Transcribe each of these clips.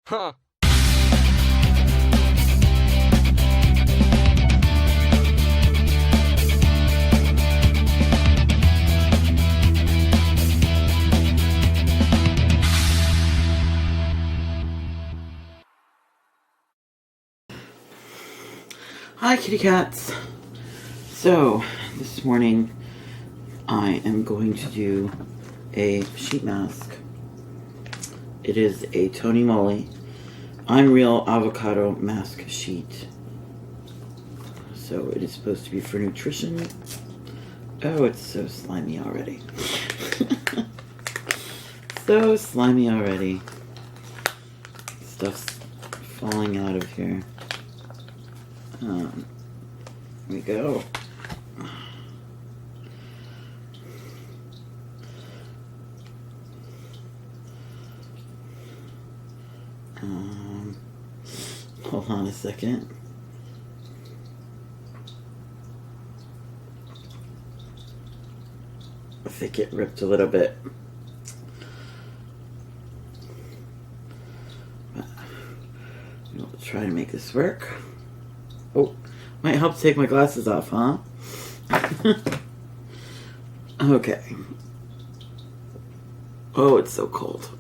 Huh. Hi, kitty cats. So, this morning I am going to do a sheet mask. It is a Tony Moly Unreal Avocado Mask Sheet. So, it is supposed to be for nutrition. Oh, it's so slimy already. So slimy already. Stuff's falling out of here. Here we go. Hold on a second. I think it ripped a little bit. But we'll try to make this work. Oh, might help to take my glasses off, huh? Okay. Oh, it's so cold.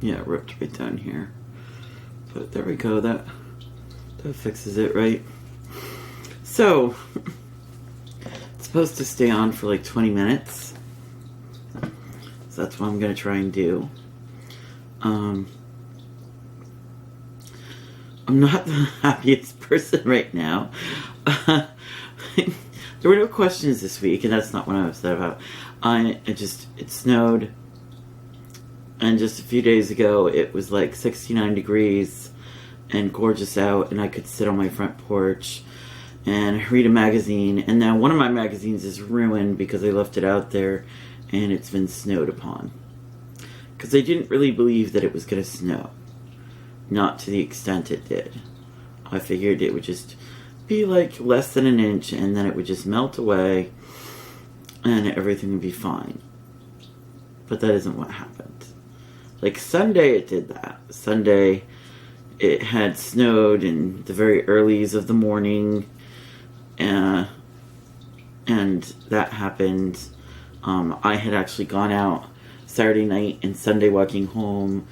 Yeah, it ripped right down here. But there we go. That fixes it, right? So, it's supposed to stay on for like 20 minutes. So that's what I'm going to try and do. I'm not the happiest person right now. There were no questions this week, and that's not what I'm upset about. It snowed, and just a few days ago it was like 69 degrees and gorgeous out, and I could sit on my front porch and read a magazine, and now one of my magazines is ruined because I left it out there and it's been snowed upon. Because I didn't really believe that it was going to snow. Not to the extent it did. I figured it would just be like less than an inch, and then it would just melt away and everything would be fine. But that isn't what happened. Like Sunday it did that. Sunday it had snowed in the very earlies of the morning, and that happened. I had actually gone out Saturday night and Sunday walking home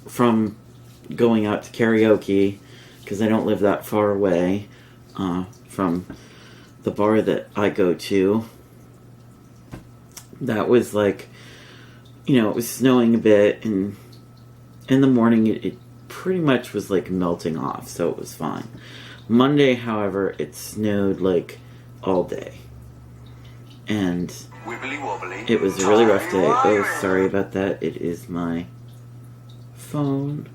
from going out to karaoke, because I don't live that far away from the bar that I go to. That was like, it was snowing a bit, and in the morning it pretty much was like melting off, so it was fine. Monday, however, it snowed like all day. And it was a really rough day. Oh, sorry about that. It is my phone,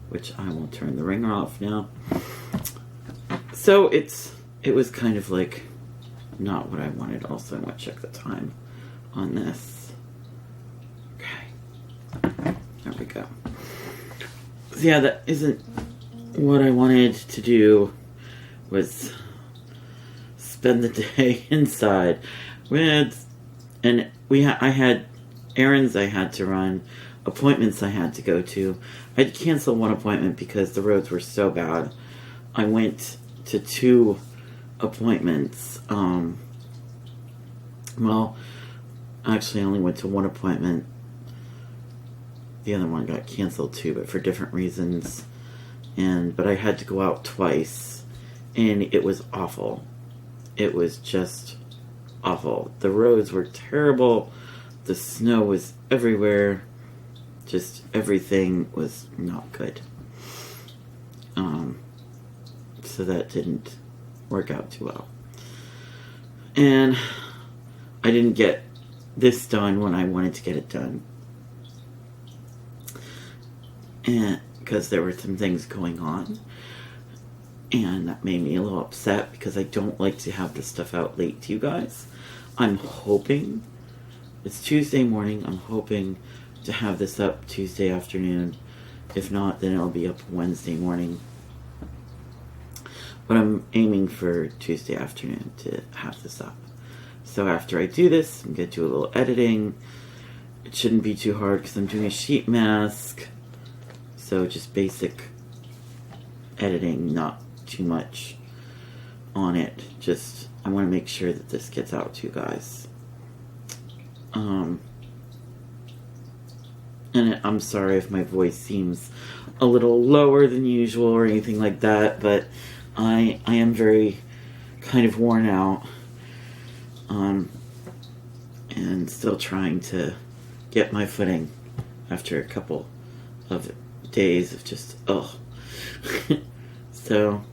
which I will turn the ringer off now. So it was kind of like not what I wanted. Also, I want to check the time on this. Okay. There we go. So yeah, that isn't what I wanted to do, was spend the day inside. I had errands I had to run, appointments I had to go to. I had to cancel one appointment because the roads were so bad. I went to 2 appointments. Well, actually I only went to 1 appointment. The other one got canceled too, but for different reasons. But I had to go out twice, and it was awful. It was just awful. The roads were terrible. The snow was everywhere. Just everything was not good. So that didn't work out too well. And I didn't get this done when I wanted to get it done. And because there were some things going on. And that made me a little upset, because I don't like to have this stuff out late to you guys. I'm hoping, it's Tuesday morning, I'm hoping to have this up Tuesday afternoon. If not, then it'll be up Wednesday morning. But I'm aiming for Tuesday afternoon to have this up. So after I do this, I'm going to do a little editing. It shouldn't be too hard because I'm doing a sheet mask. So just basic editing, not too much on it. Just, I want to make sure that this gets out to you guys. And I'm sorry if my voice seems a little lower than usual or anything like that, but I am very kind of worn out. And still trying to get my footing after a couple of days of just, So,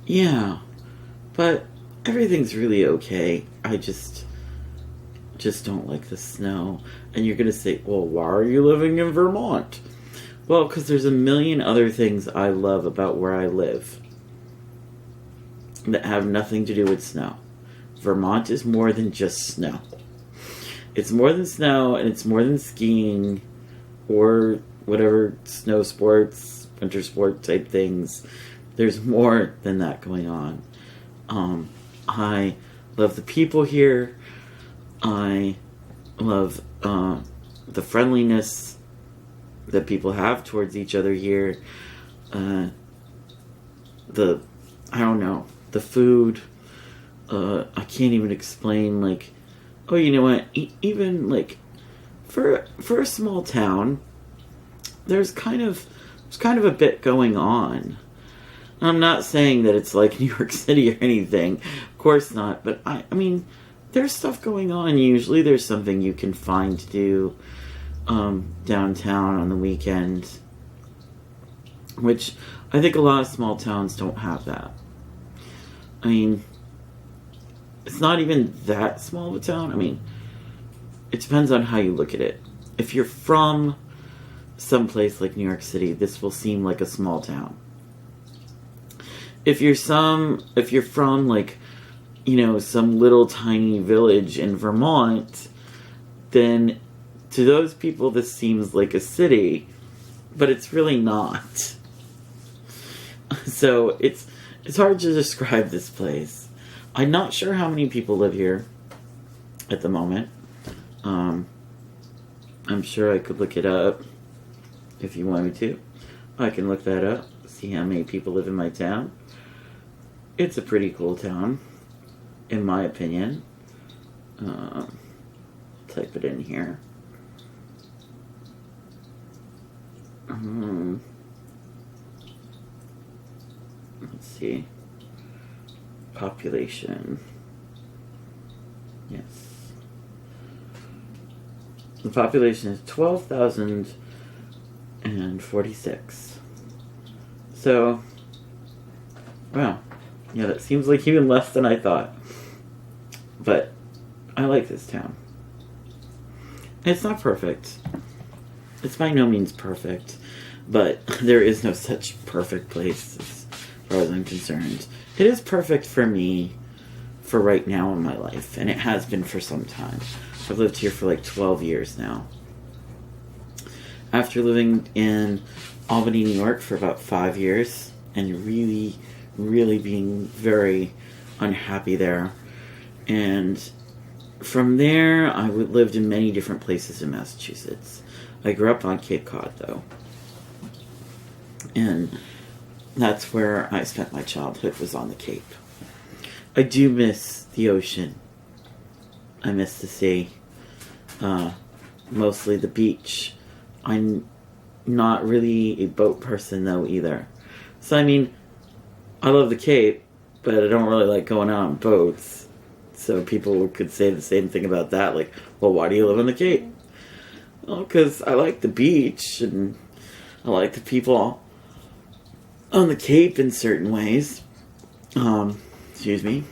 yeah. But everything's really okay. I just don't like the snow. And you're going to say, well, why are you living in Vermont? Well, because there's a million other things I love about where I live that have nothing to do with snow. Vermont is more than just snow. It's more than snow, and it's more than skiing or whatever snow sports, winter sport type things. There's more than that going on. I love the people here. I love the friendliness that people have towards each other here. I don't know, the food. I can't even explain, like, oh, you know what, even, like, for a small town, there's kind of a bit going on. I'm not saying that it's like New York City or anything, of course not, but I mean, there's stuff going on. Usually there's something you can find to do downtown on the weekend, which I think a lot of small towns don't have that. I mean, it's not even that small of a town. I mean, it depends on how you look at it. If you're from someplace like New York City, this will seem like a small town. If you're from, like, you know, some little tiny village in Vermont, then to those people this seems like a city, but it's really not. So it's hard to describe this place. I'm not sure how many people live here at the moment. I'm sure I could look it up if you want me to. I can look that up, see how many people live in my town. It's a pretty cool town, in my opinion. Type it in here. Let's see. Population. Yes. The population is 12,046. So, wow. Yeah, that seems like even less than I thought. But I like this town. It's not perfect. It's by no means perfect. But there is no such perfect place as far as I'm concerned. It is perfect for me for right now in my life. And it has been for some time. I've lived here for like 12 years now. After living in Albany, New York for about 5 years and really being very unhappy there. And from there, I lived in many different places in Massachusetts. I grew up on Cape Cod, though. And that's where I spent my childhood, was on the Cape. I do miss the ocean. I miss the sea. Mostly the beach. I'm not really a boat person, though, either. So, I mean, I love the Cape, but I don't really like going out on boats. So people could say the same thing about that. Like, well, why do you live on the Cape? Well, because I like the beach, and I like the people on the Cape in certain ways. Excuse me.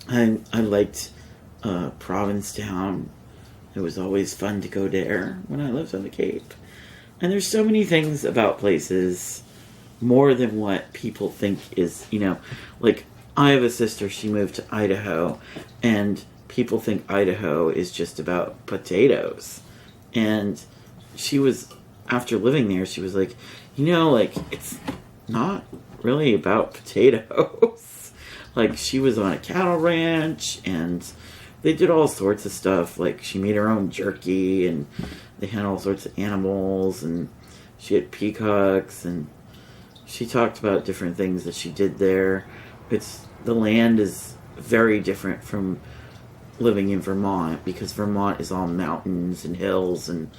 I liked Provincetown. It was always fun to go there when I lived on the Cape. And there's so many things about places, more than what people think is, you know, like, I have a sister, she moved to Idaho, and people think Idaho is just about potatoes. And she was, after living there, she was like, you know, like, it's not really about potatoes. Like, she was on a cattle ranch, and they did all sorts of stuff. Like, she made her own jerky, and they had all sorts of animals, and she had peacocks, and she talked about different things that she did there. The land is very different from living in Vermont, because Vermont is all mountains and hills, and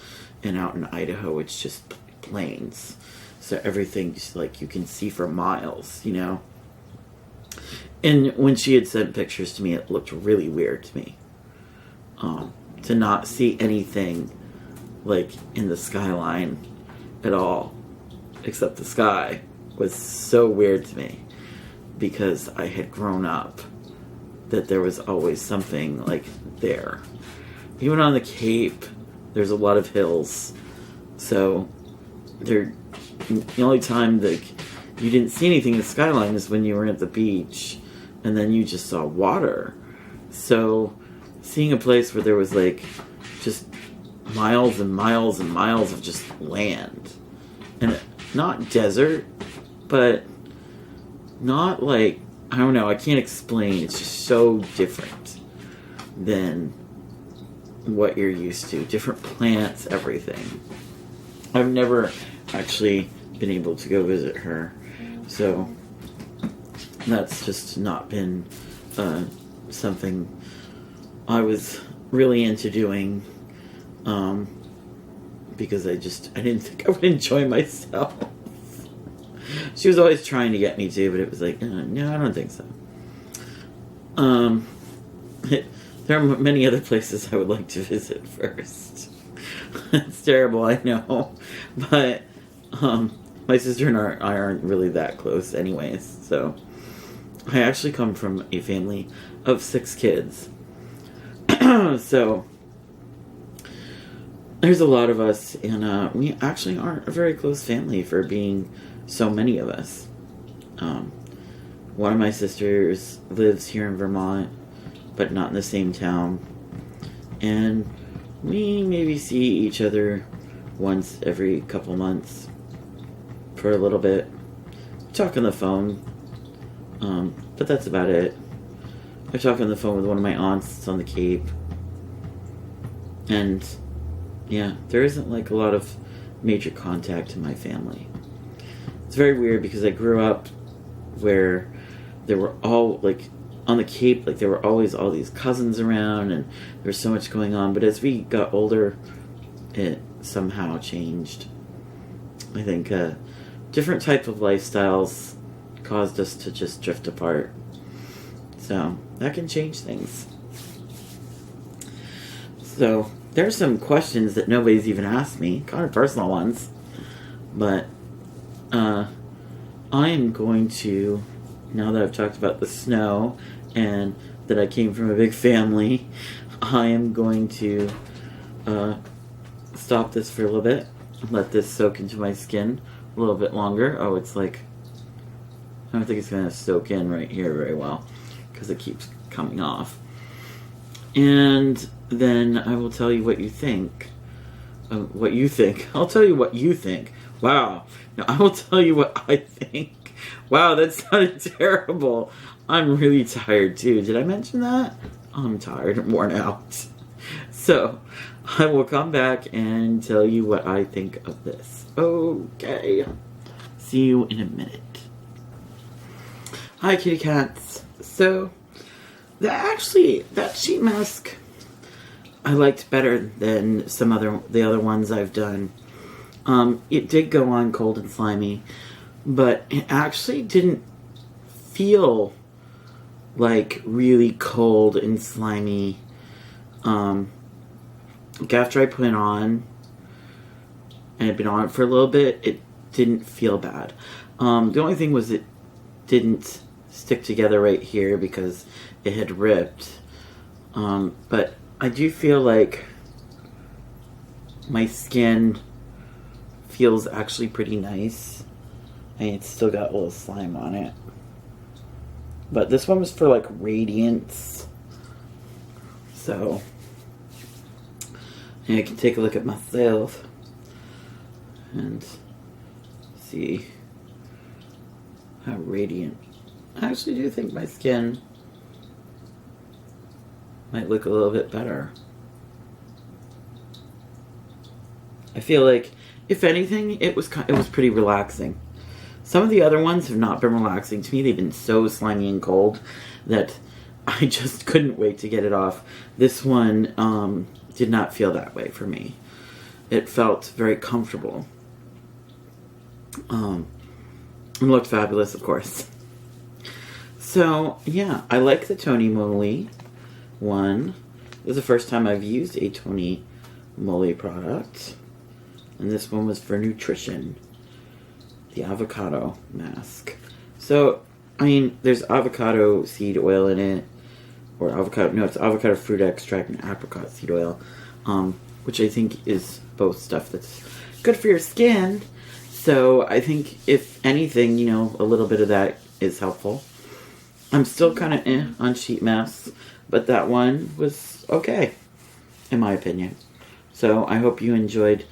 out in Idaho it's just plains. So everything's like you can see for miles, you know. And when she had sent pictures to me, it looked really weird to me. To not see anything like in the skyline at all, except the sky, was so weird to me, because I had grown up that there was always something like there. Even on the Cape, there's a lot of hills, so the only time that you didn't see anything in the skyline is when you were at the beach, and then you just saw water. So seeing a place where there was like just miles and miles and miles of just land, and not desert, but not like, I don't know, I can't explain. It's just so different than what you're used to. Different plants, everything. I've never actually been able to go visit her, so that's just not been something I was really into doing, because I didn't think I would enjoy myself. She was always trying to get me to, but it was like, no, I don't think so. There are many other places I would like to visit first. It's terrible, I know, but my sister and I aren't really that close anyways. So I actually come from a family of 6 kids. So there's a lot of us, and we actually aren't a very close family for being so many of us. One of my sisters lives here in Vermont, but not in the same town. And we maybe see each other once every couple months for a little bit. Talk on the phone, but that's about it. I talk on the phone with one of my aunts that's on the Cape. And yeah, there isn't like a lot of major contact in my family. It's very weird, because I grew up where there were all, like, on the Cape, like, there were always all these cousins around, and there was so much going on. But as we got older, it somehow changed. I think different type of lifestyles caused us to just drift apart. So that can change things. So there's some questions that nobody's even asked me, kind of personal ones. But I am going to, now that I've talked about the snow and that I came from a big family, I am going to stop this for a little bit, let this soak into my skin a little bit longer. Oh, it's like, I don't think it's going to soak in right here very well, because it keeps coming off. And then I will tell you what you think. What you think. I'll tell you what you think. Wow. Now, I will tell you what I think. Wow, that sounded terrible. I'm really tired, too. Did I mention that? I'm tired and worn out. So, I will come back and tell you what I think of this. Okay. See you in a minute. Hi, kitty cats. So, that sheet mask I liked better than the other ones I've done. It did go on cold and slimy, but it actually didn't feel like really cold and slimy. Like after I put it on, and I'd been on it for a little bit, it didn't feel bad. The only thing was it didn't stick together right here because it had ripped. But I do feel like my skin feels actually pretty nice. And it's still got a little slime on it. But this one was for like radiance. So I can take a look at myself and see how radiant I actually do think my skin might look a little bit better. I feel like, if anything, it was pretty relaxing. Some of the other ones have not been relaxing to me. They've been so slimy and cold that I just couldn't wait to get it off. This one did not feel that way for me. It felt very comfortable. And looked fabulous, of course. So, yeah, I like the Tony Moly one. This is the first time I've used a Tony Moly product. And this one was for nutrition. The avocado mask. So, I mean, there's avocado seed oil in it. Or avocado, no, it's avocado fruit extract and apricot seed oil. Which I think is both stuff that's good for your skin. So, I think, if anything, you know, a little bit of that is helpful. I'm still kind of on sheet masks. But that one was okay, in my opinion. So, I hope you enjoyed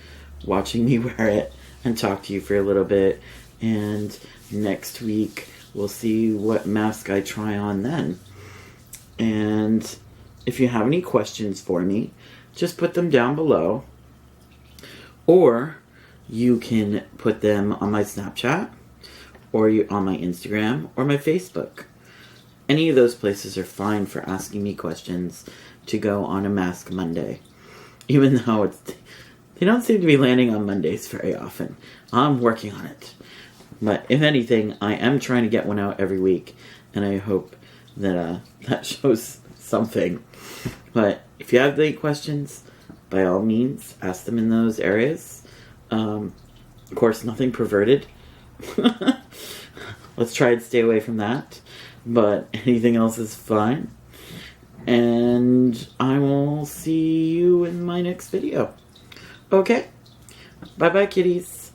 watching me wear it and talk to you for a little bit. And next week, we'll see what mask I try on then. And if you have any questions for me, just put them down below. Or you can put them on my Snapchat, or on my Instagram, or my Facebook. Any of those places are fine for asking me questions to go on a Mask Monday. Even though they don't seem to be landing on Mondays very often. I'm working on it. But if anything, I am trying to get one out every week. And I hope that that shows something. But if you have any questions, by all means, ask them in those areas. Of course, nothing perverted. Let's try and stay away from that. But anything else is fine. And I will see you in my next video. Okay? Bye-bye, kitties.